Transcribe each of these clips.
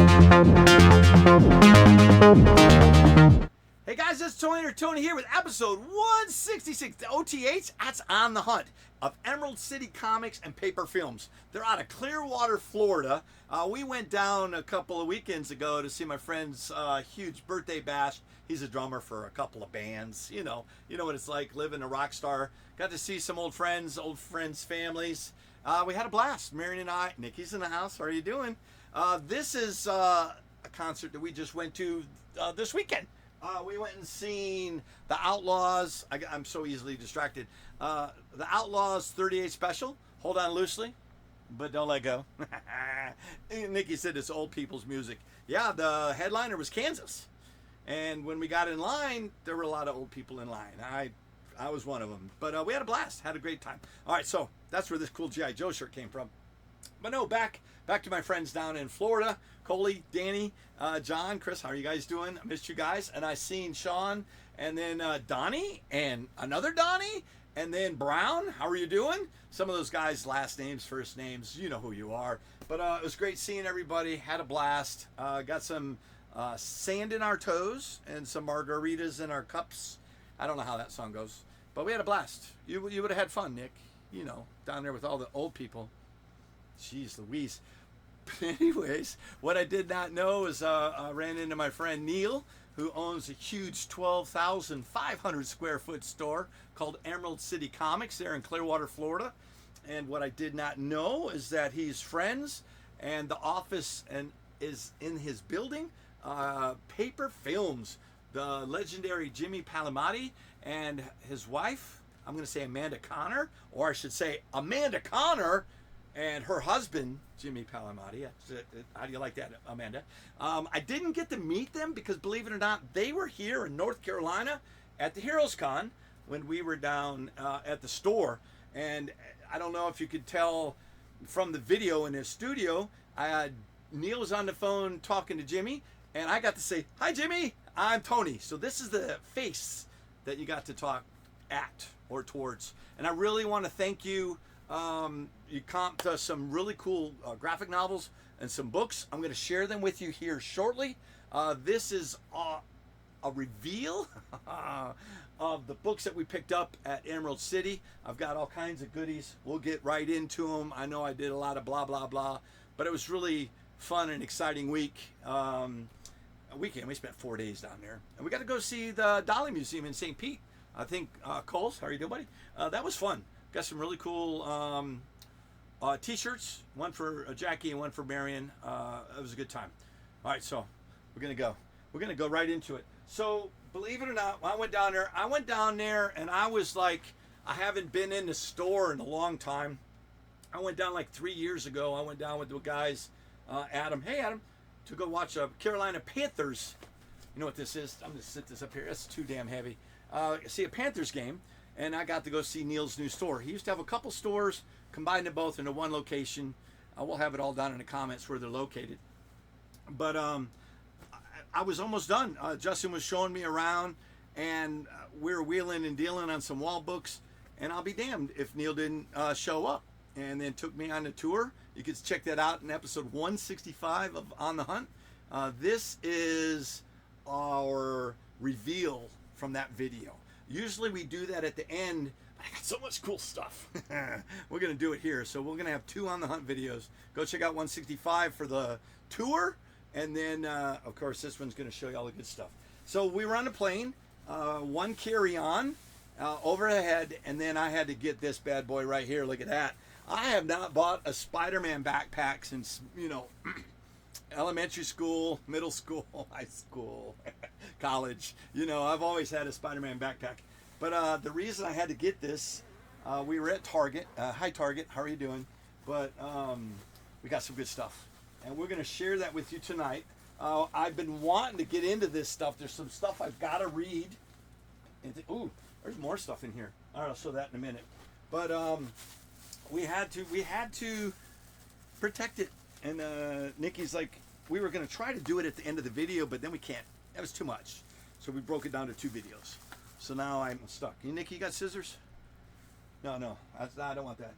Hey guys, it's Tony here with episode 166. The OTH, that's On the Hunt, of Emerald City Comics and Paperfilms. They're out of Clearwater, Florida. We went down a couple of weekends ago to see my friend's huge birthday bash. He's a drummer for a couple of bands. You know what it's like living a rock star. Got to see some old friends, families. We had a blast. Marion and I. Nikki's in the house. How are you doing? This is a concert that we just went to this weekend. We went and seen the Outlaws. I'm so easily distracted. The Outlaws 38 special. Hold on loosely, but don't let go. Nikki said it's old people's music. Yeah, the headliner was Kansas. And when we got in line, there were a lot of old people in line. I was one of them. But we had a blast. Had a great time. All right, so that's where this cool G.I. Joe shirt came from. But no, back to my friends down in Florida. Coley, Danny, John, Chris, how are you guys doing? I missed you guys. And I seen Sean, and then Donnie, and another Donnie, and then Brown. How are you doing? Some of those guys' last names, first names, you know who you are. But it was great seeing everybody. Had a blast. Got some sand in our toes and some margaritas in our cups. I don't know how that song goes, but we had a blast. You would have had fun, Nick. You know, down there with all the old people. Jeez Louise. Anyways, what I did not know is I ran into my friend Neil, who owns a huge 12,500 square foot store called Emerald City Comics there in Clearwater, Florida. And what I did not know is that he's friends, and the office is in his building. Paperfilms, the legendary Jimmy Palimiotti and his wife, I'm going to say Amanda Connor, or I should say Amanda Connor, and her husband, Jimmy Palimiotti. How do you like that, Amanda? I didn't get to meet them because, believe it or not, they were here in North Carolina at the Heroes Con when we were down at the store. And I don't know if you could tell from the video in his studio, Neil was on the phone talking to Jimmy, and I got to say, "Hi, Jimmy, I'm Tony." So this is the face that you got to talk at or towards. And I really want to thank you. You comped some really cool graphic novels and some books. I'm going to share them with you here shortly. This is a reveal of the books that we picked up at Emerald City. I've got all kinds of goodies. We'll get right into them. I know I did a lot of blah, blah, blah, but it was really fun and exciting week. Weekend. We spent 4 days down there. And we got to go see the Dolly Museum in St. Pete. I think, Coles, how are you doing, buddy? That was fun. Got some really cool t-shirts, one for Jackie and one for Marion. It was a good time. All right, so we're going to go right into it. So believe it or not, I went down there and I was like, I haven't been in the store in a long time. I went down like 3 years ago. I went down with the guys, Adam. Hey, Adam, to go watch Carolina Panthers. You know what this is? I'm going to sit this up here. That's too damn heavy. See a Panthers game. And I got to go see Neil's new store. He used to have a couple stores, combined them both into one location. We'll have it all down in the comments where they're located. But I was almost done. Justin was showing me around, and we were wheeling and dealing on some wall books. And I'll be damned if Neil didn't show up and then took me on the tour. You can check that out in episode 165 of On the Hunt. This is our reveal from that video. Usually we do that at the end, but I got so much cool stuff. We're going to do it here. So we're going to have 2 On the Hunt videos. Go check out 165 for the tour. And then, of course, this one's going to show you all the good stuff. So we were on a plane, one carry-on overhead, and then I had to get this bad boy right here. Look at that. I have not bought a Spider-Man backpack since, elementary school, middle school, high school, college. I've always had a Spider-Man backpack. But the reason I had to get this, we were at Target. Hi, Target. How are you doing? But we got some good stuff. And we're going to share that with you tonight. I've been wanting to get into this stuff. There's some stuff I've got to read. Ooh, there's more stuff in here. All right, I'll show that in a minute. But we had to protect it. And Nikki's like, we were going to try to do it at the end of the video, but then we can't. That was too much. So we broke it down to 2 videos. So now I'm stuck. Nikki, you got scissors? No, I don't want that.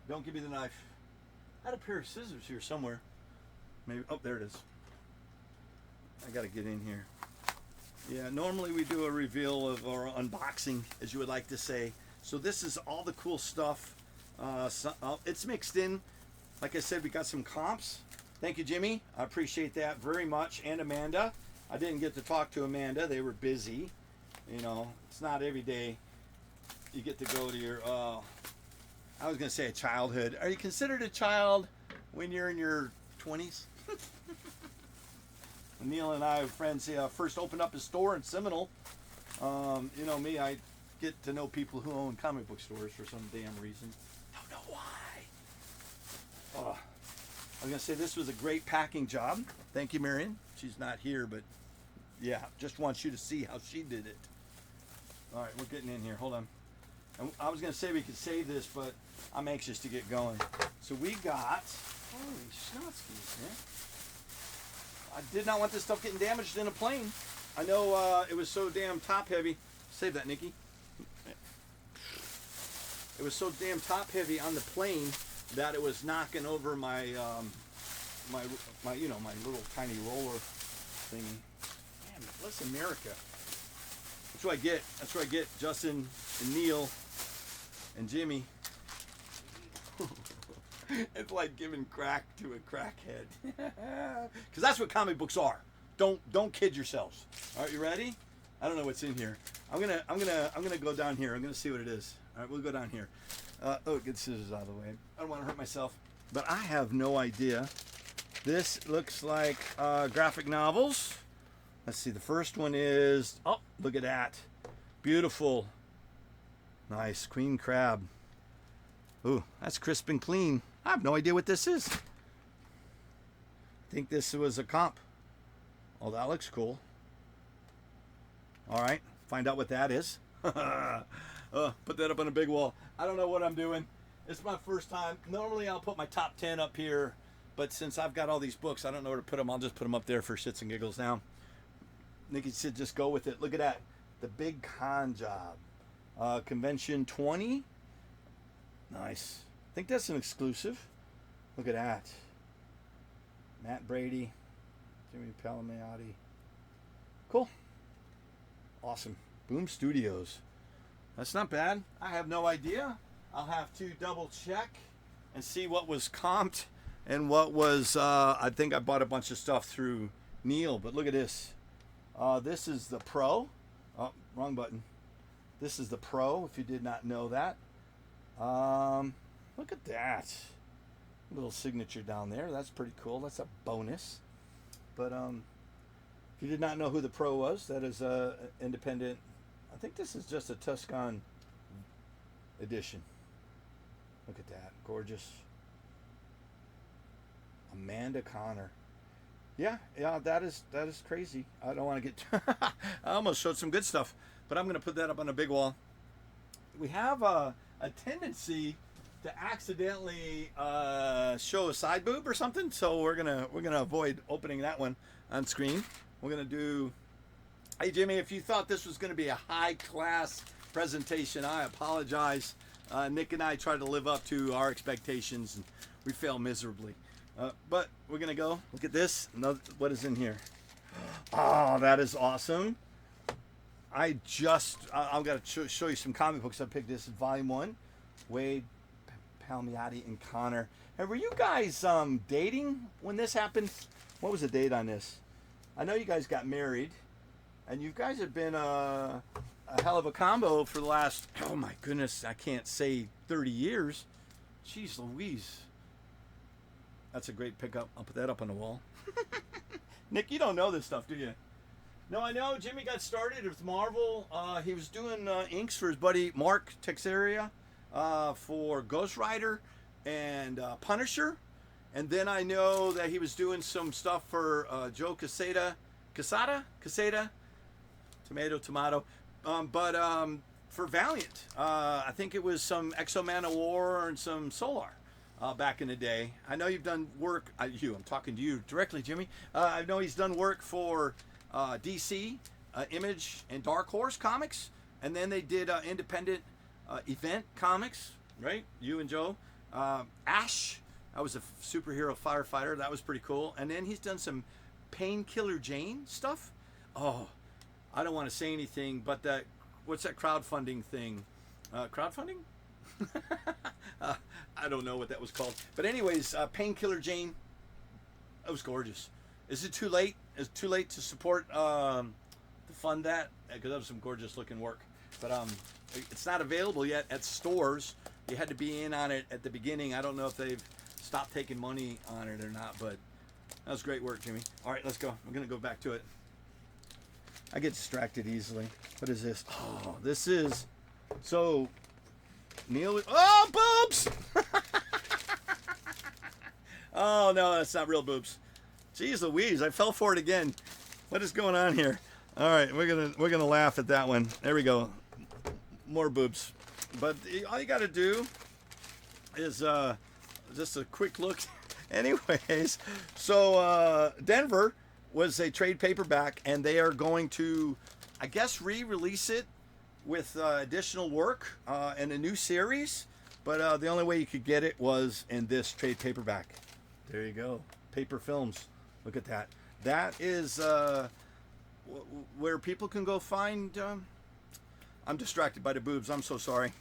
Don't give me the knife. I had a pair of scissors here somewhere. Maybe, oh, there it is. I gotta get in here. Yeah, normally we do a reveal of our unboxing, as you would like to say. So this is all the cool stuff. It's mixed in. Like I said, we got some comps. Thank you, Jimmy. I appreciate that very much. And Amanda. I didn't get to talk to Amanda. They were busy. You know, it's not every day you get to go to your, I was going to say a childhood. Are you considered a child when you're in your 20s? Neil and I are friends. He first opened up his store in Seminole. You know me, I get to know people who own comic book stores for some damn reason. Don't know why. I was going to say this was a great packing job. Thank you, Marion. She's not here, but yeah, just wants you to see how she did it. All right, we're getting in here. Hold on. I was going to say we could save this, but I'm anxious to get going. So we got, holy schnotzkies, man. I did not want this stuff getting damaged in a plane. I know it was so damn top heavy. Save that, Nikki. It was so damn top heavy on the plane that it was knocking over my my you know, my little tiny roller thingy. Man, bless America. That's what I get. That's what I get. Justin and Neil and Jimmy. It's like giving crack to a crackhead. Because that's what comic books are. Don't kid yourselves. All right, you ready? I don't know what's in here. I'm gonna go down here. I'm gonna see what it is. All right, we'll go down here. Oh, get scissors out of the way. I don't want to hurt myself. But I have no idea. This looks like graphic novels. Let's see. The first one is, oh, look at that. Beautiful. Nice. Queen Crab. Ooh, that's crisp and clean. I have no idea what this is. I think this was a comp. Oh, that looks cool. All right, find out what that is. Put that up on a big wall. I don't know what I'm doing. It's my first time. Normally I'll put my top 10 up here, but since I've got all these books, I don't know where to put them. I'll just put them up there for shits and giggles now. Nikki said just go with it. Look at that. The Big Con Job. Convention 20. Nice. I think that's an exclusive. Look at that. Matt Brady, Jimmy Palmiotti. Cool. Awesome. Boom Studios. That's not bad. I have no idea. I'll have to double check and see what was comped and what was, I think I bought a bunch of stuff through Neil, but look at this. This is the Pro. Oh, wrong button. This is the Pro, if you did not know that. Look at that. Little signature down there. That's pretty cool. That's a bonus. But if you did not know who the Pro was, that is a independent. I think this is just a Tuscan edition. Look at that. Gorgeous. Amanda Connor. Yeah, that is crazy. I don't want to get I almost showed some good stuff, but I'm going to put that up on a big wall. We have a tendency to accidentally show a side boob or something, so we're gonna avoid opening that one on screen. We're gonna do. Hey Jimmy, if you thought this was gonna be a high class presentation, I apologize. Nick and I tried to live up to our expectations, and we failed miserably. But we're gonna go. Look at this. What is in here? Oh, that is awesome. I'm gonna show you some comic books. I picked this volume 1. Wade, Palmiotti, and Connor. Hey, were you guys dating when this happened? What was the date on this? I know you guys got married, and you guys have been a hell of a combo for the last, oh my goodness, I can't say 30 years. Jeez Louise. That's a great pickup. I'll put that up on the wall. Nick, you don't know this stuff, do you? No, I know. Jimmy got started with Marvel. He was doing inks for his buddy Mark Texeria for Ghost Rider and Punisher. And then I know that he was doing some stuff for Joe Quesada, tomato. But for Valiant, I think it was some Exo-Man of War and some Solar back in the day. I know you've done work. I'm talking to you directly, Jimmy. I know he's done work for DC, Image, and Dark Horse Comics. And then they did independent event comics, right? You and Joe. Ash. I was a superhero firefighter. That was pretty cool. And then he's done some Painkiller Jane stuff. Oh, I don't want to say anything, but that, what's that crowdfunding thing? Crowdfunding? I don't know what that was called. But anyways, Painkiller Jane, it was gorgeous. Is it too late? Is it too late to support, to fund that? Because that was some gorgeous looking work. But it's not available yet at stores. You had to be in on it at the beginning. I don't know if they've stopped taking money on it or not, but that was great work, Jimmy. All right, let's go. We're going to go back to it. I get distracted easily. What is this? Oh, this is... So, Neil... Oh, boobs! Oh, no, that's not real boobs. Jeez Louise, I fell for it again. What is going on here? All right, we're gonna laugh at that one. There we go. More boobs. But all you got to do is just a quick look. Anyways, so Denver was a trade paperback, and they are going to, I guess, re-release it with additional work and a new series. But the only way you could get it was in this trade paperback. There you go. Paperfilms. Look at that. That is where people can go find... I'm distracted by the boobs. I'm so sorry.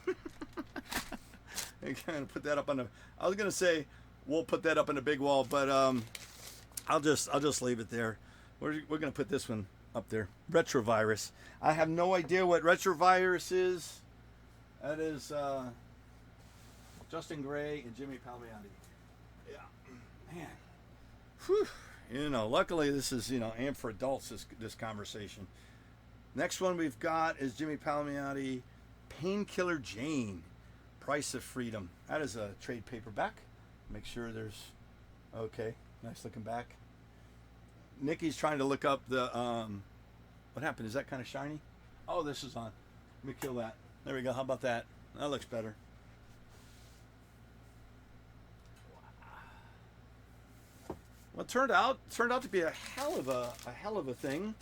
I'm gonna put that up on the... I was gonna say we'll put that up on the big wall, but I'll just leave it there. We're gonna put this one up there. Retrovirus. I have no idea what retrovirus is. That is Justin Gray and Jimmy Palmiotti. Yeah, man. Whew. You know, luckily this is, you know, aimed for adults, this conversation. Next one we've got is Jimmy Palmiotti, Painkiller Jane, Price of Freedom. That is a trade paperback. Make sure there's... Okay, nice looking back. Nikki's trying to look up the... What happened? Is that kind of shiny? Oh, this is on. Let me kill that. There we go. How about that? That looks better. Well, it turned out to be a hell of a thing.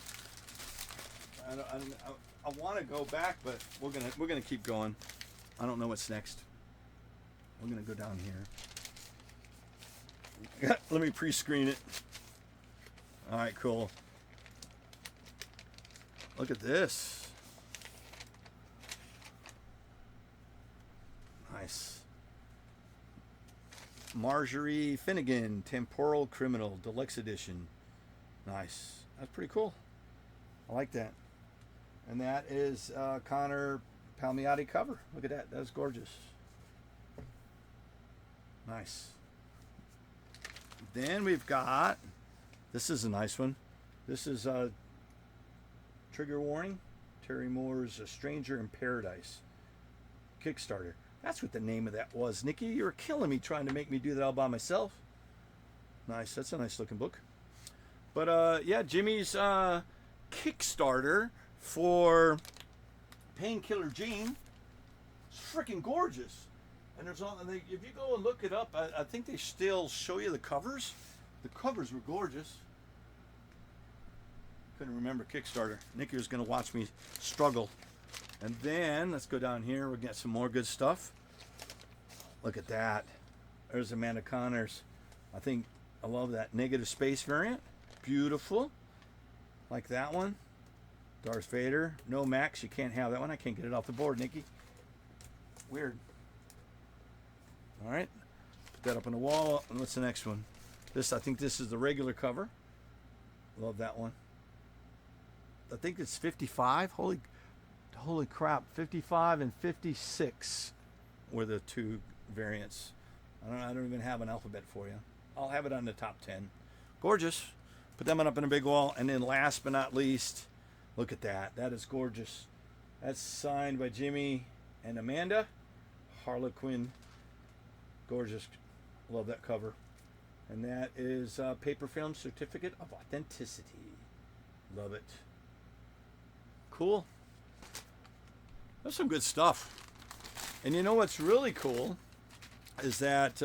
I want to go back, but we're gonna keep going. I don't know what's next. We're gonna go down here. Let me pre-screen it. All right, cool. Look at this. Nice. Marjorie Finnegan, Temporal Criminal, Deluxe Edition. Nice. That's pretty cool. I like that. And that is Connor Palmiotti cover. Look at that. That's gorgeous. Nice. Then we've got... This is a nice one. This is Trigger Warning. Terry Moore's A Stranger in Paradise. Kickstarter. That's what the name of that was. Nikki, you're killing me trying to make me do that all by myself. Nice. That's a nice looking book. But yeah, Jimmy's Kickstarter for Painkiller Jane. It's freaking gorgeous. And there's all, if you go and look it up, I think they still show you the covers. The covers were gorgeous. Couldn't remember Kickstarter. Nikki was going to watch me struggle. And then, let's go down here. We'll get some more good stuff. Look at that. There's Amanda Connor's. I love that negative space variant. Beautiful. Like that one. Darth Vader. No Max. You can't have that one. I can't get it off the board, Nikki. Weird. All right. Put that up on the wall. And what's the next one? I think this is the regular cover. Love that one. I think it's 55. Holy crap. 55 and 56 were the two variants. I don't even have an alphabet for you. I'll have it on the top 10. Gorgeous. Put them up in a big wall. And then last but not least, look at that. That is gorgeous. That's signed by Jimmy and Amanda. Harlequin. Gorgeous. Love that cover. And that is Paperfilms Certificate of Authenticity. Love it. Cool. That's some good stuff. And you know what's really cool is that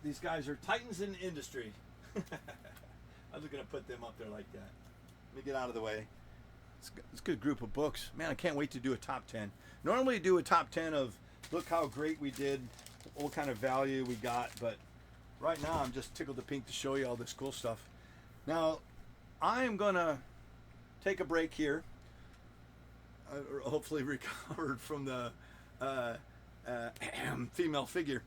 these guys are titans in the industry. I'm just going to put them up there like that. Let me get out of the way. It's a good group of books. Man, I can't wait to do a top 10. Normally do a top 10 of look how great we did, what kind of value we got, but right now I'm just tickled to pink to show you all this cool stuff. Now, I am gonna take a break here. Hopefully recovered from the female figure.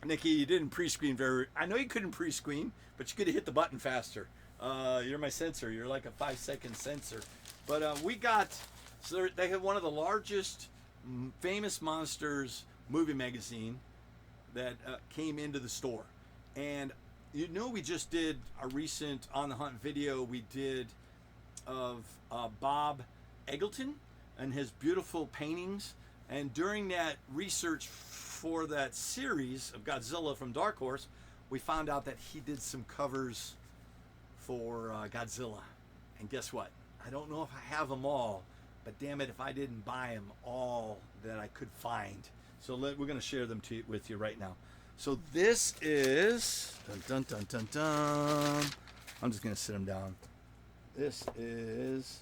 Nikki, you didn't pre-screen very. I know you couldn't pre-screen, but you could have hit the button faster. You're my sensor. You're like a 5-second sensor. But we got. So they have one of the largest famous monsters movie magazine that came into the store, and you know we just did a recent on the hunt video we did of Bob Eggleton and his beautiful paintings. And during that research for that series of Godzilla from Dark Horse, we found out that he did some covers for Godzilla. And guess what? I don't know if I have them all, but damn it if I didn't buy them all that I could find. So we're going to share them with you right now. So this is... Dun, dun, dun, dun, dun. I'm just going to sit them down. This is...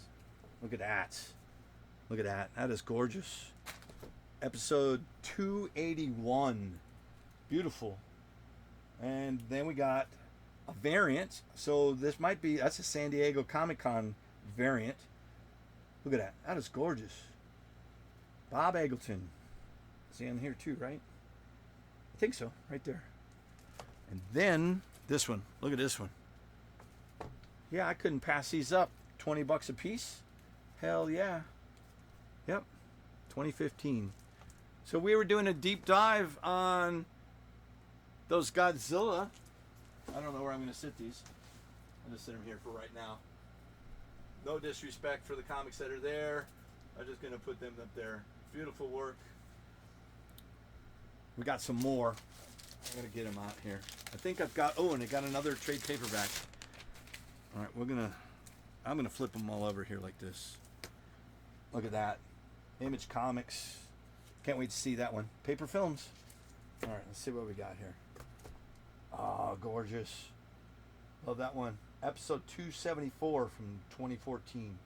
Look at that. Look at that. That is gorgeous. Episode 281. Beautiful. And then we got a variant. So this might be, that's a San Diego Comic-Con variant. Look at that. That is gorgeous. Bob Eggleton. See on here too, right? I think so. Right there. And then this one. Look at this one. Yeah, I couldn't pass these up. $20 a piece. Hell yeah. Yep. 2015. So we were doing a deep dive on those Godzilla. I don't know where I'm going to sit these. I'm going to sit them here for right now. No disrespect for the comics that are there. I'm just going to put them up there. Beautiful work. We got some more. I got to get them out here. I think I've got, oh, and I got another trade paperback. All right, I'm going to flip them all over here like this. Look at that. Image Comics. Can't wait to see that one. Paperfilms. All right, let's see what we got here. Oh, gorgeous. Love that one. Episode 274 from 2014.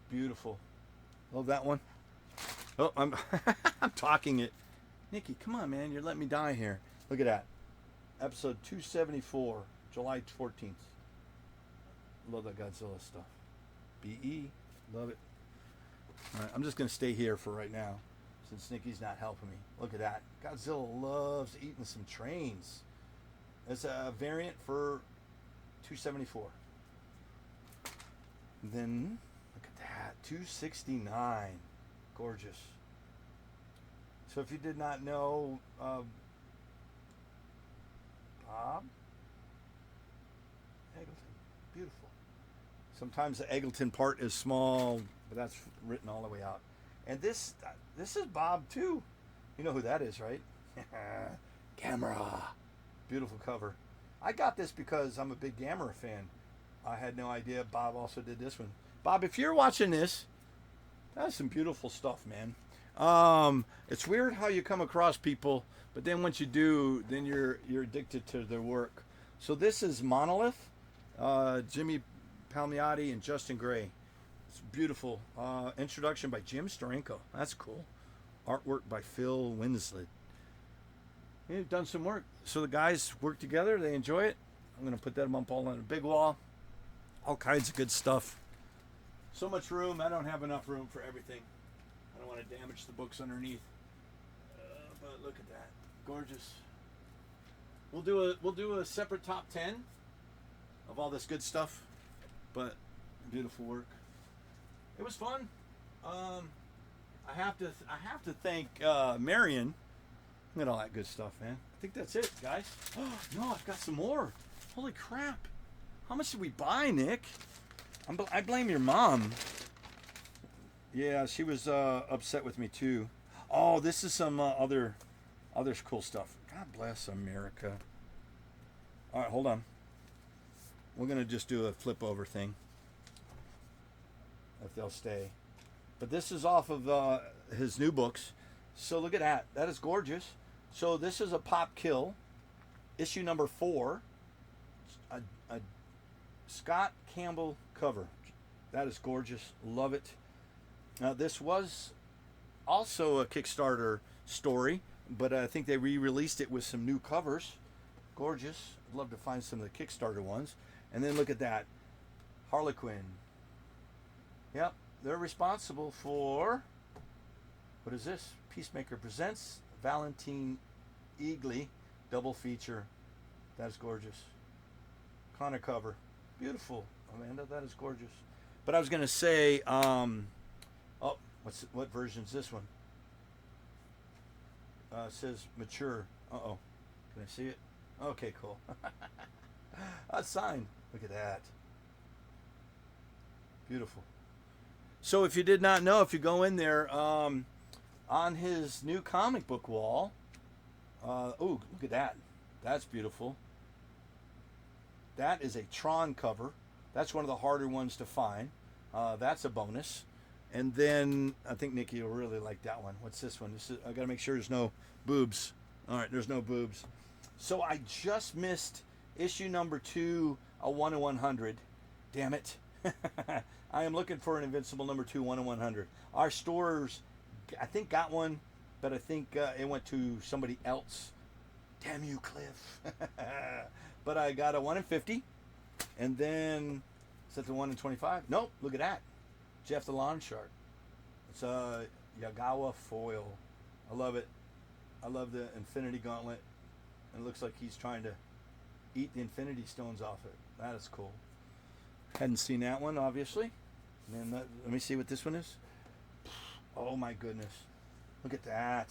Beautiful. Love that one. Oh, I'm I'm talking it. Nikki, come on, man. You're letting me die here. Look at that. Episode 274, July 14th. Love that Godzilla stuff. BE. Love it. All right, I'm just going to stay here for right now since Nikki's not helping me. Look at that. Godzilla loves eating some trains. It's a variant for 274. Then, look at that. 269. Gorgeous. So if you did not know, Bob Eggleton. Beautiful. Sometimes the Eggleton part is small, but that's written all the way out. And this is Bob too. You know who that is, right? Gamera. Beautiful cover. I got this because I'm a big Gamera fan. I had no idea Bob also did this one. Bob, if you're watching this, that's some beautiful stuff, man. It's weird how you come across people, but then once you do, then you're addicted to their work. So this is Monolith, Jimmy Palmiotti and Justin Gray. It's beautiful. Introduction by Jim Steranko. That's cool. Artwork by Phil Winslett. They've done some work. So the guys work together. They enjoy it. I'm going to put them up all on a big wall. All kinds of good stuff. So much room. I don't have enough room for everything. I don't want to damage the books underneath. But look at that. Gorgeous. We'll do a separate top 10 of all this good stuff. But beautiful work. It was fun. I have to thank Marion. Look at all that good stuff, man. I think that's it, guys. Oh, no, I've got some more. Holy crap. How much did we buy, Nick? I blame your mom. Yeah, she was upset with me, too. Oh, this is some other cool stuff. God bless America. All right, hold on. We're going to just do a flip over thing. If they'll stay. But this is off of his new books. So look at that. That is gorgeous. So this is a Pop Kill, issue number 4. A Scott Campbell cover. That is gorgeous. Love it. Now this was also a Kickstarter story, but I think they re-released it with some new covers. Gorgeous. I'd love to find some of the Kickstarter ones. And then look at that. Harlequin. Yep, they're responsible for, what is this? Peacemaker Presents Valentine Eagly double feature. That's gorgeous. Connor cover. Beautiful, Amanda. That is gorgeous. But I was going to say, what version is this one? It says mature. Uh-oh. Can I see it? Okay, cool. That's signed. Look at that. Beautiful. So if you did not know, if you go in there, on his new comic book wall, look at that. That's beautiful. That is a Tron cover. That's one of the harder ones to find. That's a bonus. And then I think Nikki will really like that one. What's this one? I got to make sure there's no boobs. All right, there's no boobs. So I just missed issue number 2, a 1 in 100. Damn it. I am looking for an Invincible number 2, 1 in 100. Our stores, I think, got one, but I think it went to somebody else. Damn you, Cliff. But I got a 1 in 50. And then, is that the 1 in 25? Nope, look at that. Jeff the Lawn Shark. It's a Yagawa foil. I love it. I love the Infinity Gauntlet. And it looks like he's trying to eat the Infinity Stones off it. That is cool. Hadn't seen that one, obviously. And then let me see what this one is. Oh my goodness. Look at that.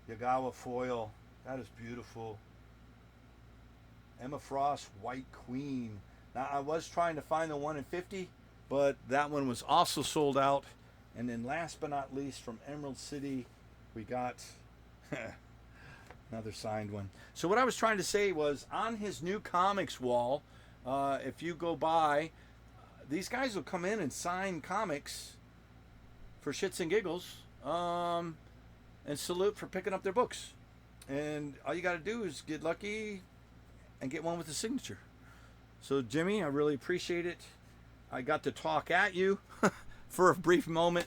Yagawa foil. That is beautiful. Emma Frost, White Queen. Now, I was trying to find the 1 in 50, but that one was also sold out. And then last but not least, from Emerald City, we got another signed one. So what I was trying to say was, on his new comics wall, if you go by, these guys will come in and sign comics for shits and giggles, and salute for picking up their books. And all you got to do is get lucky and get one with a signature. So Jimmy, I really appreciate it. I got to talk at you for a brief moment.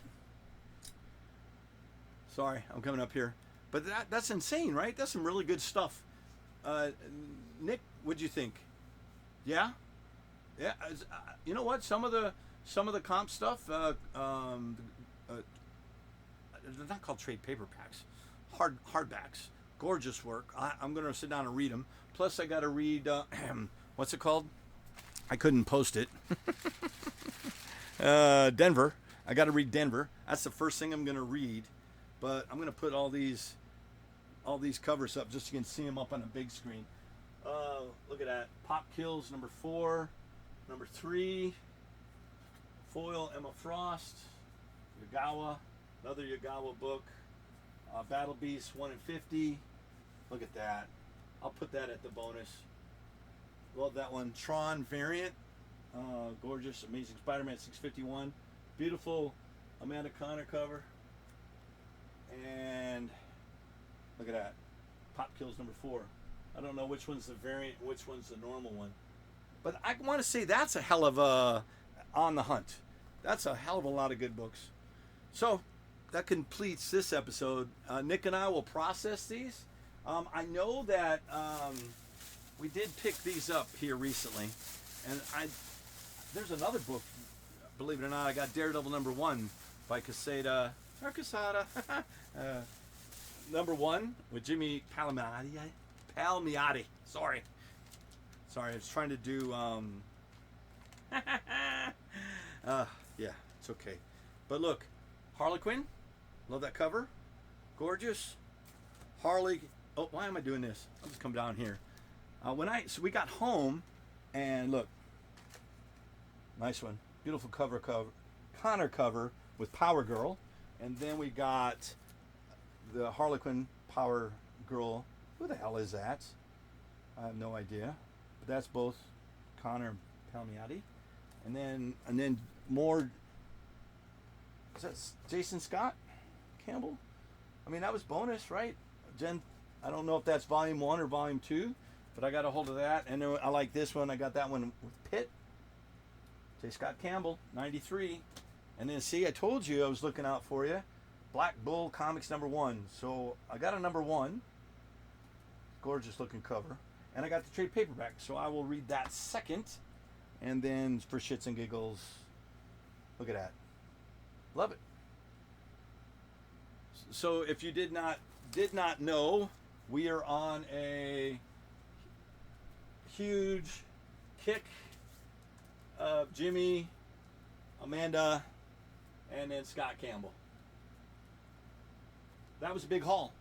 Sorry, I'm coming up here. But that's insane, right? That's some really good stuff. Nick, what'd you think? Yeah? Yeah, you know what? Some of the comp stuff, they're not called trade paperbacks, hardbacks. Gorgeous work. I'm going to sit down and read them. Plus, I got to read, what's it called? I couldn't post it. Denver. I got to read Denver. That's the first thing I'm going to read. But I'm going to put all these covers up just so you can see them up on a big screen. Look at that. Pop Kills number 4, number 3. Foil Emma Frost. Yagawa. Another Yagawa book. Battle Beast 1 in 50. Look at that. I'll put that at the bonus. Love that one. Tron variant. Gorgeous. Amazing Spider-Man 651. Beautiful Amanda Connor cover. And look at that. Pop Kills number 4. I don't know which one's the variant, which one's the normal one. But I want to say that's a hell of a On the Hunt. That's a hell of a lot of good books. So that completes this episode. Nick and I will process these. I know that we did pick these up here recently, and there's another book. Believe it or not, I got Daredevil number 1 by Quesada. Or Quesada. Number 1 with Jimmy Palmiotti. Sorry, I was trying to do. Yeah, it's okay. But look, Harlequin. Love that cover. Gorgeous. Harley. Oh, why am I doing this? I'll just come down here. So we got home, and look, nice one. Beautiful cover. Connor cover with Power Girl, and then we got the Harlequin Power Girl. Who the hell is that? I have no idea. But that's both Connor and Palmiotti, and then more. Is that Jason Scott Campbell? I mean, that was bonus, right? I don't know if that's volume 1 or volume 2, but I got a hold of that. And then I like this one. I got that one with Pitt. J. Scott Campbell, 93. And then, see, I told you I was looking out for you. Black Bull Comics number 1. So I got a number 1. Gorgeous looking cover. and I got the trade paperback, so I will read that second. And then for shits and giggles, look at that. Love it. So if you did not know, we are on a huge kick of Jimmy, Amanda, and then Scott Campbell. That was a big haul.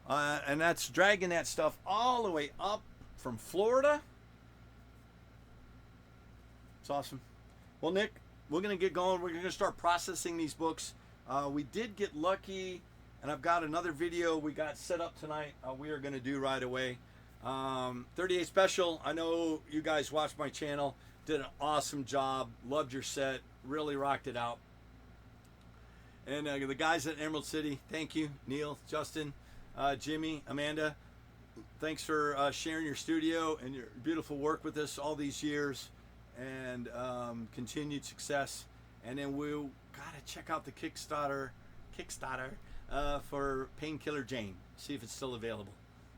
And that's dragging that stuff all the way up from Florida. It's awesome. Well, Nick, we're going to get going. We're going to start processing these books. We did get lucky, and I've got another video we got set up tonight we are going to do right away. 38 Special, I know you guys watched my channel, did an awesome job, loved your set, really rocked it out. And the guys at Emerald City, thank you. Neil, Justin, Jimmy, Amanda, thanks for sharing your studio and your beautiful work with us all these years, and continued success. And then we'll gotta check out the Kickstarter for Painkiller Jane, see if it's still available.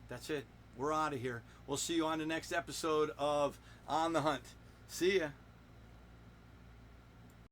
That's it. We're out of here. We'll see you on the next episode of On the Hunt. See ya.